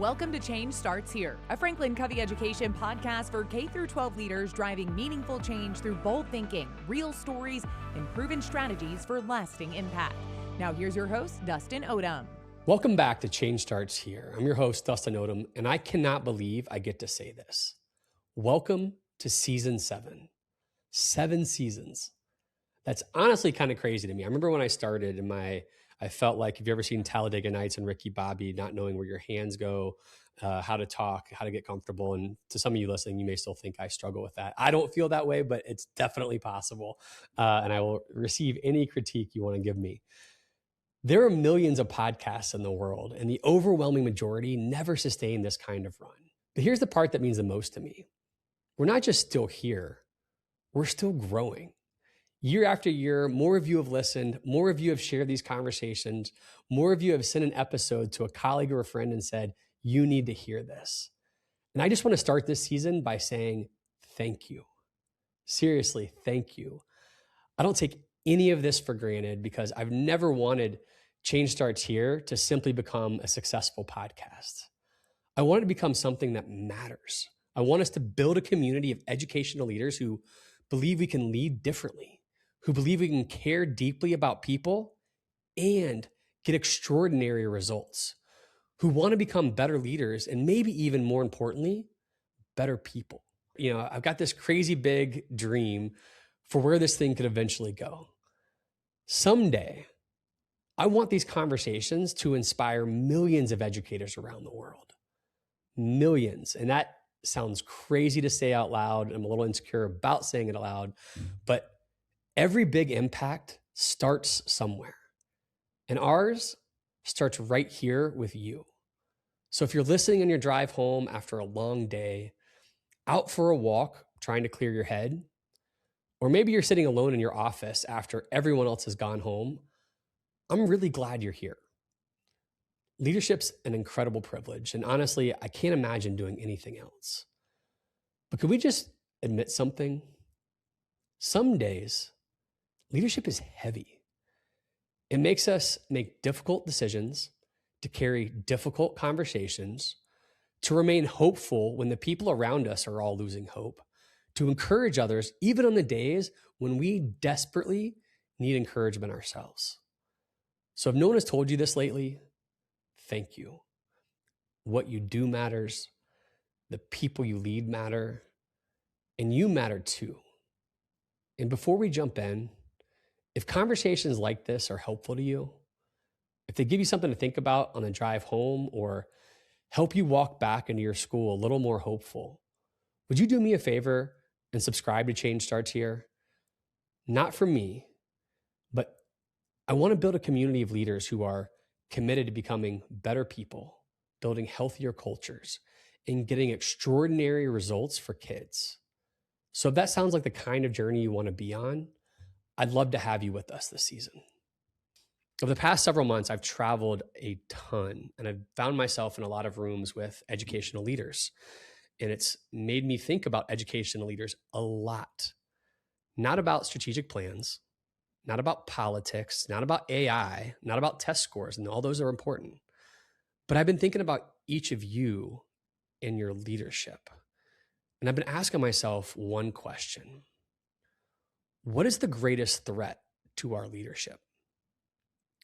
Welcome to Change Starts Here, a Franklin Covey education podcast for K-12 leaders driving meaningful change through bold thinking, real stories, and proven strategies for lasting impact. Now here's your host, Dustin Odham. Welcome back to Change Starts Here. I'm your host, Dustin Odham, and I cannot believe I get to say this. Welcome to season 7. 7 seasons. That's honestly kind of crazy to me. I remember when I started I felt like, if you've ever seen Talladega Nights and Ricky Bobby, not knowing where your hands go, how to talk, how to get comfortable. And to some of you listening, you may still think I struggle with that. I don't feel that way, but it's definitely possible. And I will receive any critique you want to give me. There are millions of podcasts in the world, and the overwhelming majority never sustain this kind of run. But here's the part that means the most to me. We're not just still here, we're still growing. Year after year, more of you have listened, more of you have shared these conversations, more of you have sent an episode to a colleague or a friend and said, you need to hear this. And I just want to start this season by saying thank you. Seriously, thank you. I don't take any of this for granted because I've never wanted Change Starts Here to simply become a successful podcast. I want it to become something that matters. I want us to build a community of educational leaders who believe we can lead differently, who believe we can care deeply about people and get extraordinary results, who want to become better leaders and maybe even more importantly, better people. You know, I've got this crazy big dream for where this thing could eventually go. Someday, I want these conversations to inspire millions of educators around the world. Millions. And that sounds crazy to say out loud. I'm a little insecure about saying it aloud, but every big impact starts somewhere. And ours starts right here with you. So if you're listening on your drive home after a long day, out for a walk, trying to clear your head, or maybe you're sitting alone in your office after everyone else has gone home, I'm really glad you're here. Leadership's an incredible privilege. And honestly, I can't imagine doing anything else. But could we just admit something? Some days, leadership is heavy. It makes us make difficult decisions, to carry difficult conversations, to remain hopeful when the people around us are all losing hope, to encourage others even on the days when we desperately need encouragement ourselves. So if no one has told you this lately, thank you. What you do matters. The people you lead matter. And you matter too. And before we jump in, if conversations like this are helpful to you, if they give you something to think about on the drive home or help you walk back into your school a little more hopeful, would you do me a favor and subscribe to Change Starts Here? Not for me, but I want to build a community of leaders who are committed to becoming better people, building healthier cultures, and getting extraordinary results for kids. So if that sounds like the kind of journey you want to be on, I'd love to have you with us this season. Over the past several months, I've traveled a ton and I've found myself in a lot of rooms with educational leaders. And it's made me think about educational leaders a lot. Not about strategic plans, not about politics, not about AI, not about test scores, and all those are important. But I've been thinking about each of you in your leadership. And I've been asking myself one question. What is the greatest threat to our leadership?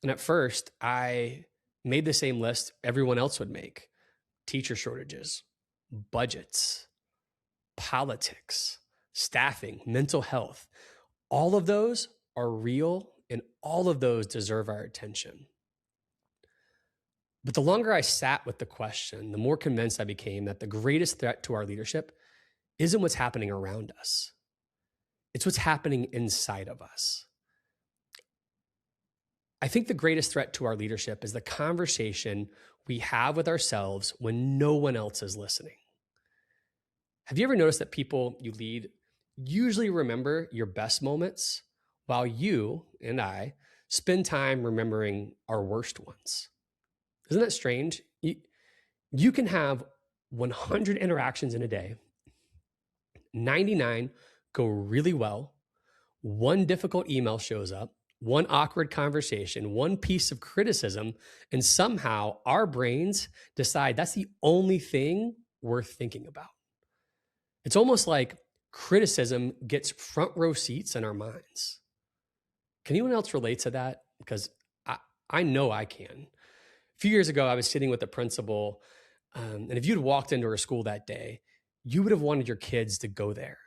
And at first, I made the same list everyone else would make. Teacher shortages, budgets, politics, staffing, mental health. All of those are real and all of those deserve our attention. But the longer I sat with the question, the more convinced I became that the greatest threat to our leadership isn't what's happening around us. It's what's happening inside of us. I think the greatest threat to our leadership is the conversation we have with ourselves when no one else is listening. Have you ever noticed that people you lead usually remember your best moments while you and I spend time remembering our worst ones? Isn't that strange? You can have 100 interactions in a day, 99 go really well, one difficult email shows up, one awkward conversation, one piece of criticism, and somehow our brains decide that's the only thing worth thinking about. It's almost like criticism gets front row seats in our minds. Can anyone else relate to that? Because I know I can. A few years ago, I was sitting with the principal, and if you'd walked into her school that day, you would have wanted your kids to go there.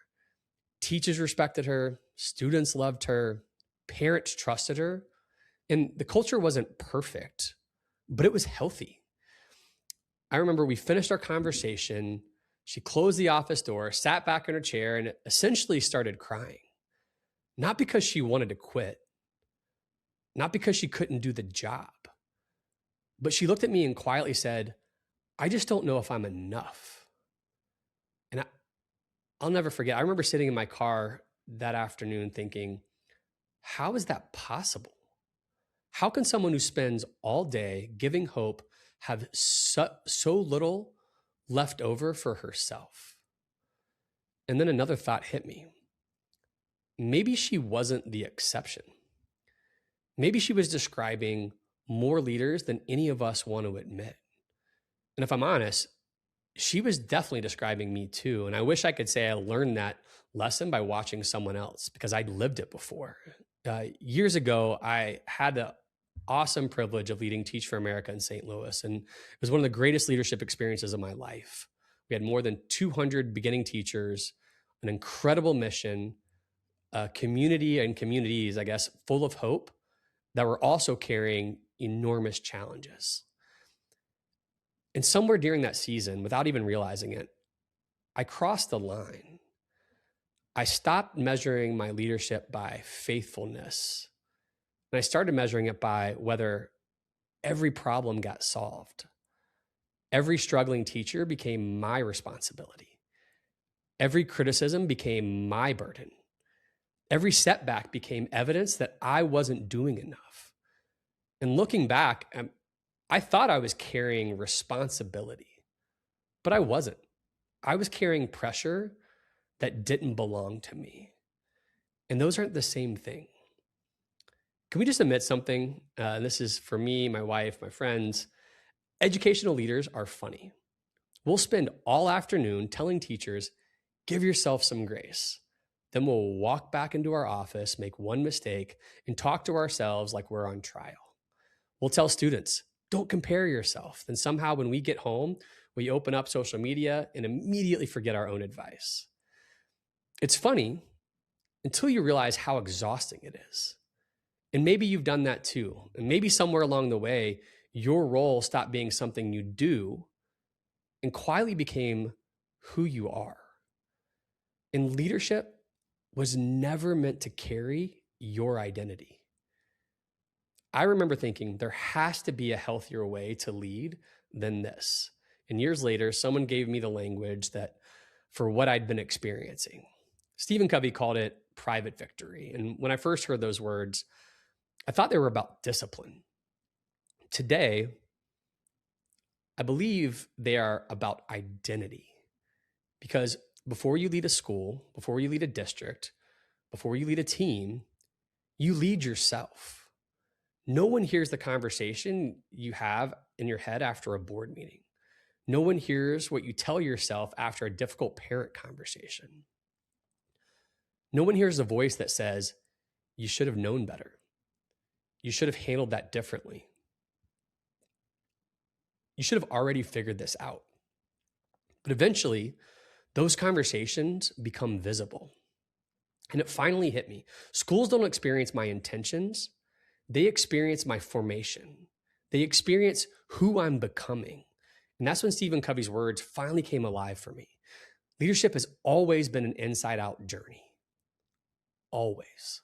Teachers respected her, students loved her, parents trusted her, and the culture wasn't perfect, but it was healthy. I remember we finished our conversation. She closed the office door, sat back in her chair, and essentially started crying. Not because she wanted to quit, not because she couldn't do the job, but she looked at me and quietly said, I just don't know if I'm enough. And I'll never forget. I remember sitting in my car that afternoon thinking, how is that possible? How can someone who spends all day giving hope have so little left over for herself? And then another thought hit me. Maybe she wasn't the exception. Maybe she was describing more leaders than any of us want to admit. And if I'm honest, she was definitely describing me too. And I wish I could say I learned that lesson by watching someone else because I'd lived it before. Years ago, I had the awesome privilege of leading Teach for America in St. Louis. And it was one of the greatest leadership experiences of my life. We had more than 200 beginning teachers, an incredible mission, a community and communities, I guess, full of hope that were also carrying enormous challenges. And somewhere during that season, without even realizing it, I crossed the line. I stopped measuring my leadership by faithfulness, and I started measuring it by whether every problem got solved. Every struggling teacher became my responsibility. Every criticism became my burden. Every setback became evidence that I wasn't doing enough. And looking back, I thought I was carrying responsibility, but I wasn't. I was carrying pressure that didn't belong to me. And those aren't the same thing. Can we just admit something? This is for me, my wife, my friends. Educational leaders are funny. We'll spend all afternoon telling teachers, give yourself some grace. Then we'll walk back into our office, make one mistake, and talk to ourselves like we're on trial. We'll tell students, don't compare yourself. Then somehow when we get home, we open up social media and immediately forget our own advice. It's funny until you realize how exhausting it is. And maybe you've done that too. And maybe somewhere along the way, your role stopped being something you do and quietly became who you are. And leadership was never meant to carry your identity. I remember thinking there has to be a healthier way to lead than this. And years later, someone gave me the language that for what I'd been experiencing. Stephen Covey called it private victory. And when I first heard those words, I thought they were about discipline. Today, I believe they are about identity. Because before you lead a school, before you lead a district, before you lead a team, you lead yourself. No one hears the conversation you have in your head after a board meeting. No one hears what you tell yourself after a difficult parent conversation. No one hears a voice that says, you should have known better. You should have handled that differently. You should have already figured this out. But eventually, those conversations become visible. And it finally hit me. Schools don't experience my intentions. They experience my formation. They experience who I'm becoming. And that's when Stephen Covey's words finally came alive for me. Leadership has always been an inside-out journey. Always.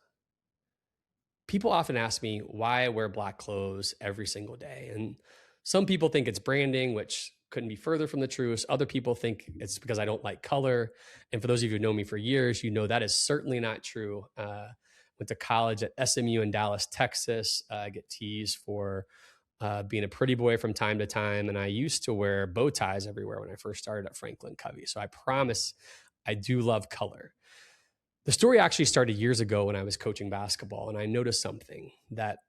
People often ask me why I wear black clothes every single day. And some people think it's branding, which couldn't be further from the truth. Other people think it's because I don't like color. And for those of you who know me for years, you know that is certainly not true. Went to college at SMU in Dallas, Texas. I get teased for being a pretty boy from time to time. And I used to wear bow ties everywhere when I first started at Franklin Covey. So I promise I do love color. The story actually started years ago when I was coaching basketball, and I noticed something that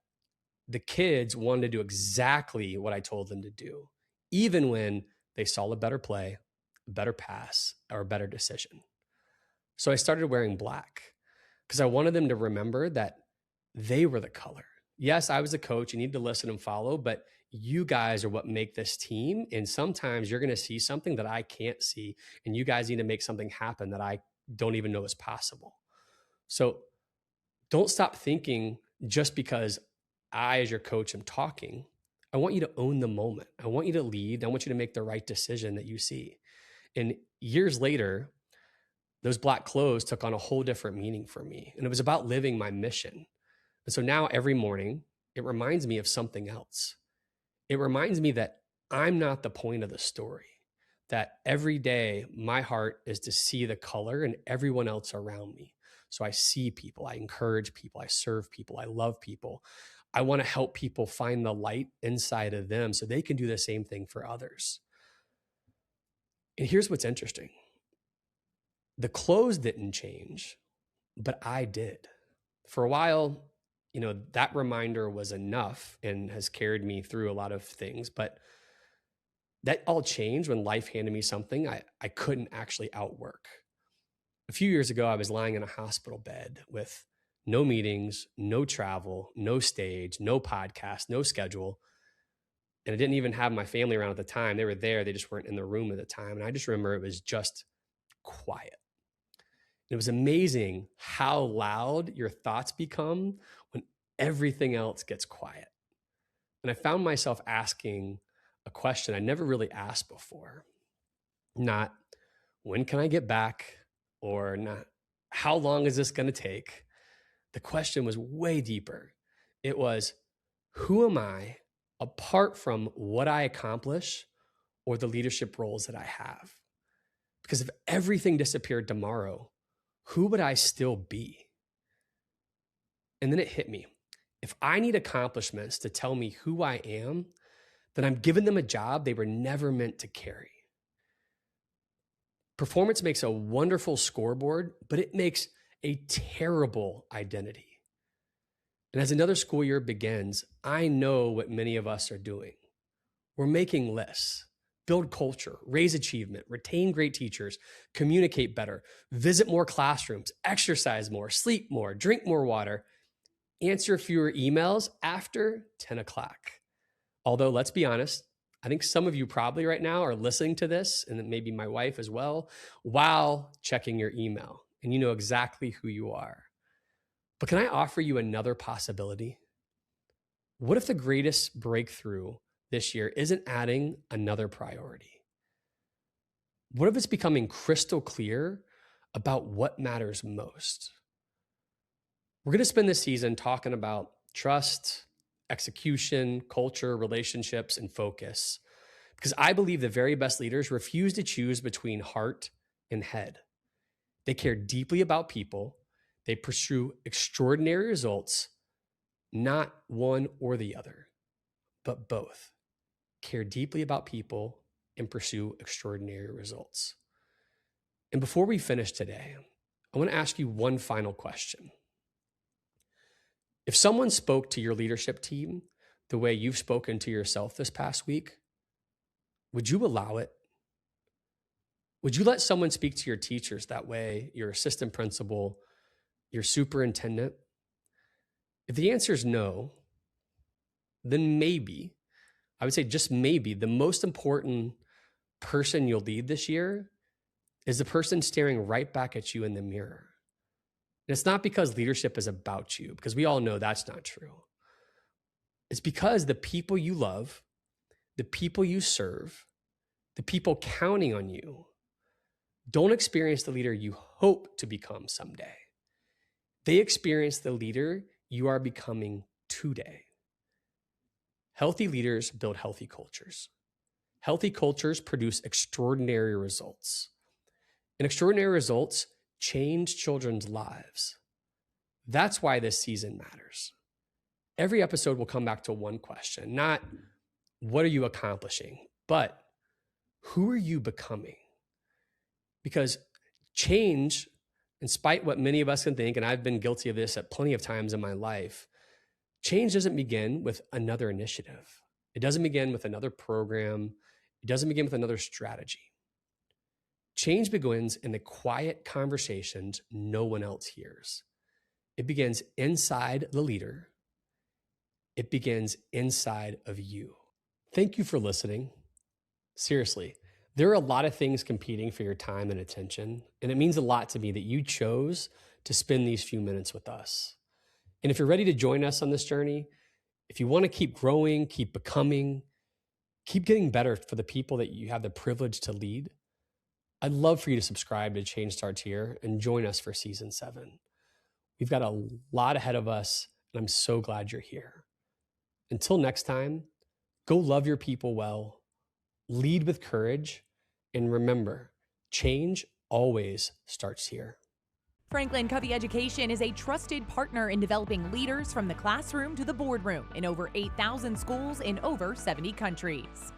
the kids wanted to do exactly what I told them to do, even when they saw a better play, a better pass, or a better decision. So I started wearing black because I wanted them to remember that they were the color. Yes, I was the coach. You need to listen and follow, but you guys are what make this team. And sometimes you're going to see something that I can't see, and you guys need to make something happen that I don't even know is possible. So don't stop thinking just because I, as your coach, am talking. I want you to own the moment. I want you to lead. I want you to make the right decision that you see. And years later, those black clothes took on a whole different meaning for me. And it was about living my mission. And so now every morning, it reminds me of something else. It reminds me that I'm not the point of the story, that every day my heart is to see the color in everyone else around me. So I see people, I encourage people, I serve people, I love people. I want to help people find the light inside of them so they can do the same thing for others. And here's what's interesting. The clothes didn't change, but I did. For a while, that reminder was enough and has carried me through a lot of things, but that all changed when life handed me something I couldn't actually outwork. A few years ago, I was lying in a hospital bed with no meetings, no travel, no stage, no podcast, no schedule. And I didn't even have my family around at the time. They were there. They just weren't in the room at the time. And I just remember it was just quiet. It was amazing how loud your thoughts become when everything else gets quiet. And I found myself asking a question I never really asked before. Not, when can I get back? Or not, how long is this going to take? The question was way deeper. It was, who am I apart from what I accomplish or the leadership roles that I have? Because if everything disappeared tomorrow, who would I still be? And then it hit me. If I need accomplishments to tell me who I am, then I'm giving them a job they were never meant to carry. Performance makes a wonderful scoreboard, but it makes a terrible identity. And as another school year begins, I know what many of us are doing. We're making lists, build culture, raise achievement, retain great teachers, communicate better, visit more classrooms, exercise more, sleep more, drink more water, answer fewer emails after 10 o'clock. Although, let's be honest, I think some of you probably right now are listening to this, and maybe my wife as well, while checking your email, and you know exactly who you are. But can I offer you another possibility? What if the greatest breakthrough this year isn't adding another priority? What if it's becoming crystal clear about what matters most? We're going to spend this season talking about trust, execution, culture, relationships, and focus. Because I believe the very best leaders refuse to choose between heart and head. They care deeply about people. They pursue extraordinary results, not one or the other, but both. Care deeply about people and pursue extraordinary results. And before we finish today, I want to ask you one final question. If someone spoke to your leadership team the way you've spoken to yourself this past week, would you allow it? Would you let someone speak to your teachers that way, your assistant principal, your superintendent? If the answer is no, then maybe, I would say just maybe, the most important person you'll lead this year is the person staring right back at you in the mirror. And it's not because leadership is about you, because we all know that's not true. It's because the people you love, the people you serve, the people counting on you don't experience the leader you hope to become someday. They experience the leader you are becoming today. Healthy leaders build healthy cultures. Healthy cultures produce extraordinary results. And extraordinary results change children's lives. That's why this season matters. Every episode will come back to one question, not what are you accomplishing, but who are you becoming? Because change In spite what many of us can think, and I've been guilty of this at plenty of times in my life, change doesn't begin with another initiative. It doesn't begin with another program. It doesn't begin with another strategy. Change begins in the quiet conversations no one else hears. It begins inside the leader. It begins inside of you. Thank you for listening. Seriously, there are a lot of things competing for your time and attention, and it means a lot to me that you chose to spend these few minutes with us. And if you're ready to join us on this journey, if you want to keep growing, keep becoming, keep getting better for the people that you have the privilege to lead, I'd love for you to subscribe to Change Starts Here and join us for season 7. We've got a lot ahead of us, and I'm so glad you're here. Until next time, go love your people well, lead with courage, and remember, change always starts here. Franklin Covey Education is a trusted partner in developing leaders from the classroom to the boardroom in over 8,000 schools in over 70 countries.